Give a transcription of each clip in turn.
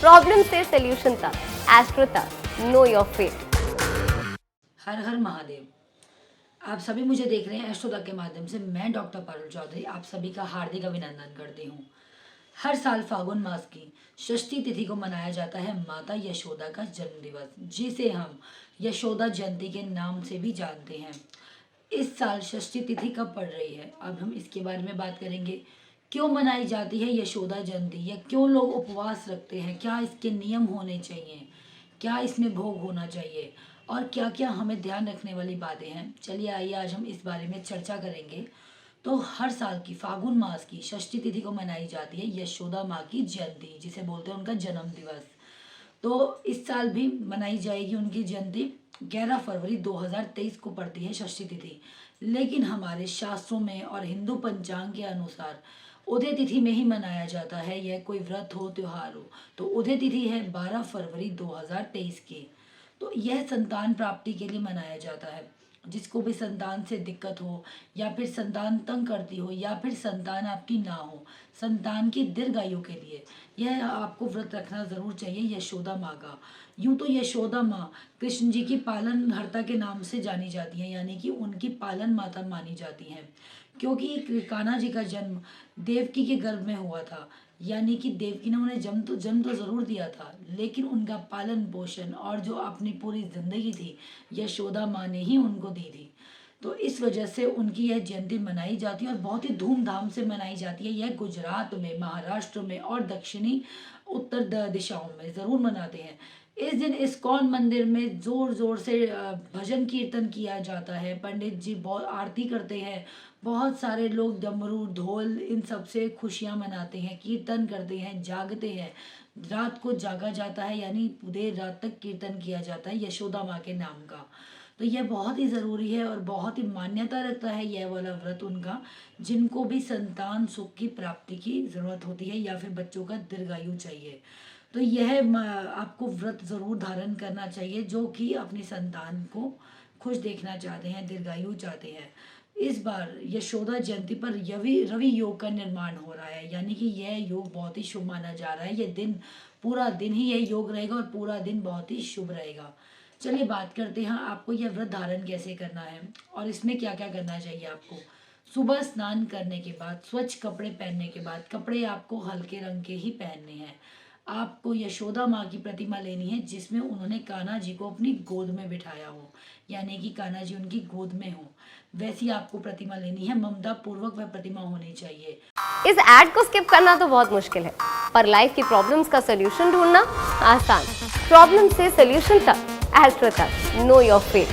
Problem से solution तक, astro तक, नो योर फेट। हर हर महादेव। आप सभी मुझे देख रहे हैं एस्ट्रो तक के माध्यम से। मैं डॉक्टर पारुल चौधरी आप सभी का हार्दिक अभिनंदन करती हूँ। हर साल फागुन मास की षष्ठी तिथि को मनाया जाता है माता यशोदा का जन्म दिवस, जिसे हम यशोदा जयंती के नाम से भी जानते हैं। इस साल षष्ठी तिथि कब पड़ रही है, अब हम इसके बारे में बात करेंगे। क्यों मनाई जाती है यशोदा जयंती, या क्यों लोग उपवास रखते हैं, क्या इसके नियम होने चाहिए, क्या इसमें भोग होना चाहिए, और क्या क्या हमें ध्यान रखने वाली बातें हैं। चलिए आइए आज हम इस बारे में चर्चा करेंगे। तो हर साल की फागुन मास की षष्ठी तिथि को मनाई जाती है यशोदा माँ की जयंती, जिसे बोलते हैं उनका जन्म दिवस। तो इस साल भी मनाई जाएगी उनकी जयंती। 11 फरवरी 2023 को पड़ती है षष्ठी तिथि, लेकिन हमारे शास्त्रों में और हिंदू पंचांग के अनुसार उदय तिथि में ही मनाया जाता है। यह कोई व्रत हो, त्योहार हो, तो उदय तिथि है 12 फरवरी 2023 की। तो यह संतान प्राप्ति के लिए मनाया जाता है। जिसको भी संतान से दिक्कत हो, या फिर संतान तंग करती हो, या फिर संतान आपकी ना हो, संतान की दीर्घायु के लिए यह आपको व्रत रखना जरूर चाहिए यशोदा माँ का। यूं तो यशोदा माँ कृष्ण जी की पालनहर्ता के नाम से जानी जाती हैं, यानी कि उनकी पालन माता मानी जाती हैं, क्योंकि कान्हा जी का जन्म देवकी के गर्भ में हुआ था। यानी कि देवकी ने उन्हें जन्म तो जरूर दिया था, लेकिन उनका पालन पोषण और जो अपनी पूरी जिंदगी थी यशोदा माँ ने ही उनको दी थी। तो इस वजह से उनकी यह जयंती मनाई जाती है और बहुत ही धूमधाम से मनाई जाती है। यह गुजरात में, महाराष्ट्र में और दक्षिणी उत्तर दिशाओं में ज़रूर मनाते हैं। इस दिन इस्कॉन मंदिर में जोर जोर से भजन कीर्तन किया जाता है। पंडित जी बहुत आरती करते हैं, बहुत सारे लोग डमरू ढोल इन सब से खुशियाँ मनाते हैं, कीर्तन करते हैं, जागते हैं। रात को जागा जाता है, यानी देर रात तक कीर्तन किया जाता है यशोदा माँ के नाम का। तो यह बहुत ही ज़रूरी है और बहुत ही मान्यता रखता है यह वाला व्रत उनका, जिनको भी संतान सुख की प्राप्ति की ज़रूरत होती है, या फिर बच्चों का दीर्घायु चाहिए। तो यह आपको व्रत ज़रूर धारण करना चाहिए, जो कि अपनी संतान को खुश देखना चाहते हैं, दीर्घायु चाहते हैं। इस बार यशोदा जयंती पर रवि रवि योग का निर्माण हो रहा है, यानी कि यह योग बहुत ही शुभ माना जा रहा है। यह दिन, पूरा दिन ही यह योग रहेगा और पूरा दिन बहुत ही शुभ रहेगा। चलिए बात करते हैं आपको यह व्रत धारण कैसे करना है और इसमें क्या क्या करना चाहिए आपको। सुबह स्नान करने के बाद, स्वच्छ कपड़े पहनने के बाद, कपड़े आपको हल्के रंग के ही पहनने हैं। आपको यशोदा माँ की प्रतिमा लेनी है, जिसमें उन्होंने कान्हा जी को अपनी गोद में बिठाया हो, यानी कि कान्हा जी उनकी गोद में हो, वैसी आपको प्रतिमा लेनी है। ममता पूर्वक वह प्रतिमा होनी चाहिए। इस एड को स्किप करना तो बहुत मुश्किल है, पर लाइफ की प्रॉब्लम्स का सोल्यूशन ढूंढना आसान। प्रॉब्लम से सोल्यूशन तक, एस्ट्रो तक, नो योर फेट।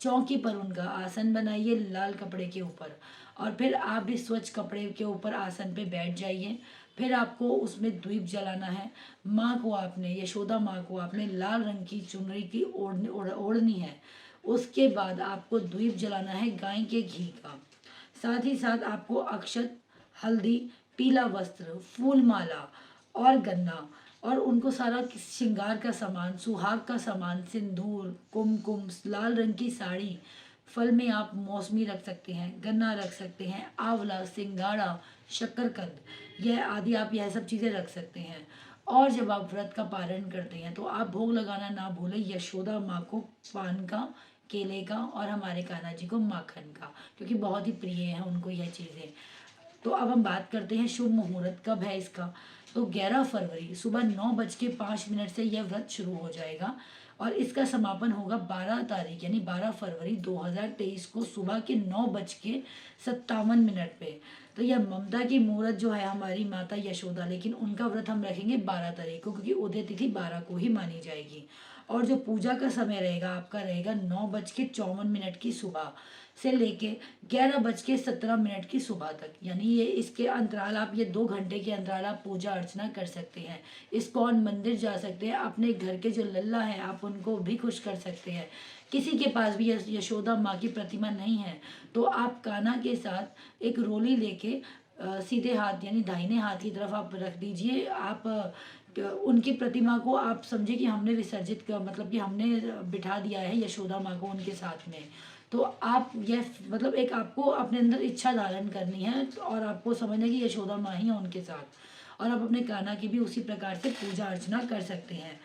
चौकी पर उनका आसन बनाइए लाल कपड़े के ऊपर, और फिर आप भी स्वच्छ कपड़े के ऊपर आसन पे बैठ जाइए। फिर आपको उसमें दीप जलाना है। माँ को आपने, यशोदा माँ को आपने लाल रंग की चुनरी की ओढ़नी है। उसके बाद आपको दीप जलाना है गाय के घी का। साथ ही साथ आपको अक्षत, हल्दी, पीला वस्त्र, फूल माला और गन्ना, और उनको सारा श्रृंगार का सामान, सुहाग का सामान, सिंदूर, कुमकुम, लाल रंग की साड़ी, फल में आप मौसमी रख सकते हैं, गन्ना रख सकते हैं, आंवला, सिंगाड़ा, शक्करकंद, यह आदि आप यह सब चीज़ें रख सकते हैं। और जब आप व्रत का पारण करते हैं तो आप भोग लगाना ना भूलें यशोदा माँ को पान का, केले का, और हमारे कान्हा जी को माखन का, क्योंकि बहुत ही प्रिय है उनको यह चीज़ें। तो अब हम बात करते हैं शुभ मुहूर्त कब है इसका। तो 11 फरवरी सुबह 9:05 से यह व्रत शुरू हो जाएगा, और इसका समापन होगा 12 तारीख यानी 12 फरवरी 2023 को सुबह के 9:57 पे। तो यह ममता की मुहूर्त जो है हमारी माता यशोदा, लेकिन उनका व्रत हम रखेंगे 12 तारीख को, क्योंकि उदय तिथि 12 को ही मानी जाएगी। और जो पूजा का समय रहेगा आपका रहेगा 9:54 की सुबह से लेके 11:17 की सुबह तक, यानी ये इसके अंतराल, आप ये 2 घंटे के अंतराल आप पूजा अर्चना कर सकते हैं। इस्कॉन मंदिर जा सकते हैं, अपने घर के जो लल्ला हैं आप उनको भी खुश कर सकते हैं। किसी के पास भी यशोदा माँ की प्रतिमा नहीं है तो आप कान्हा के साथ एक रोली लेके सीधे हाथ यानी दाहिने हाथ की तरफ आप रख दीजिए। आप उनकी प्रतिमा को आप समझे कि हमने विसर्जित कर, मतलब कि हमने बिठा दिया है यशोदा माँ को उनके साथ में। तो आप यह मतलब एक आपको अपने अंदर इच्छा धारण करनी है और आपको समझना है कि यशोदा माँ ही है उनके साथ, और आप अपने कान्हा की भी उसी प्रकार से पूजा अर्चना कर सकते हैं।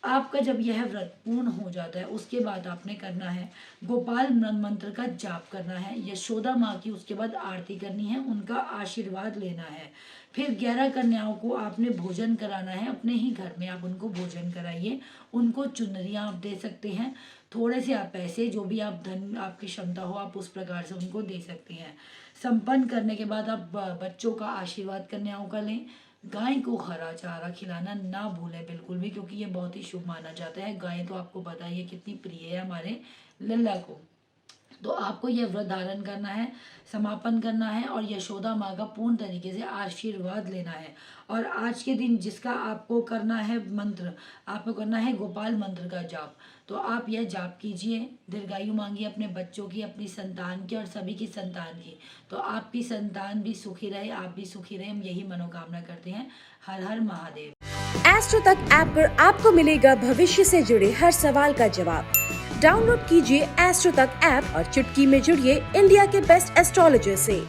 आपका जब यह व्रत पूर्ण हो जाता है उसके बाद आपने करना है गोपाल मंत्र का जाप करना है, यशोदा माँ की उसके बाद आरती करनी है, उनका आशीर्वाद लेना है। फिर 11 कन्याओं को आपने भोजन कराना है, अपने ही घर में आप उनको भोजन कराइए, उनको चुनरियाँ आप दे सकते हैं, थोड़े से आप पैसे जो भी आप धन आपकी क्षमता हो आप उस प्रकार से उनको दे सकते हैं। संपन्न करने के बाद आप बच्चों का आशीर्वाद कन्याओं का लें। गाय को हरा चारा खिलाना ना भूलें बिल्कुल भी, क्योंकि ये बहुत ही शुभ माना जाता है। गाय तो आपको पता ही है कितनी प्रिय है हमारे लल्ला को। तो आपको यह व्रत धारण करना है, समापन करना है और यशोदा माँ का पूर्ण तरीके से आशीर्वाद लेना है। और आज के दिन जिसका आपको करना है मंत्र, आपको करना है गोपाल मंत्र का जाप। तो आप यह जाप कीजिए, दीर्घायु मांगिए अपने बच्चों की, अपनी संतान की और सभी की संतान की। तो आपकी संतान भी सुखी रहे, आप भी सुखी रहे, हम यही मनोकामना करते हैं। हर हर महादेव। एस्ट्रो तक ऐप पर आपको मिलेगा भविष्य से जुड़े हर सवाल का जवाब। डाउनलोड कीजिए एस्ट्रो तक ऐप और चुटकी में जुड़िए इंडिया के बेस्ट एस्ट्रोलॉजर से।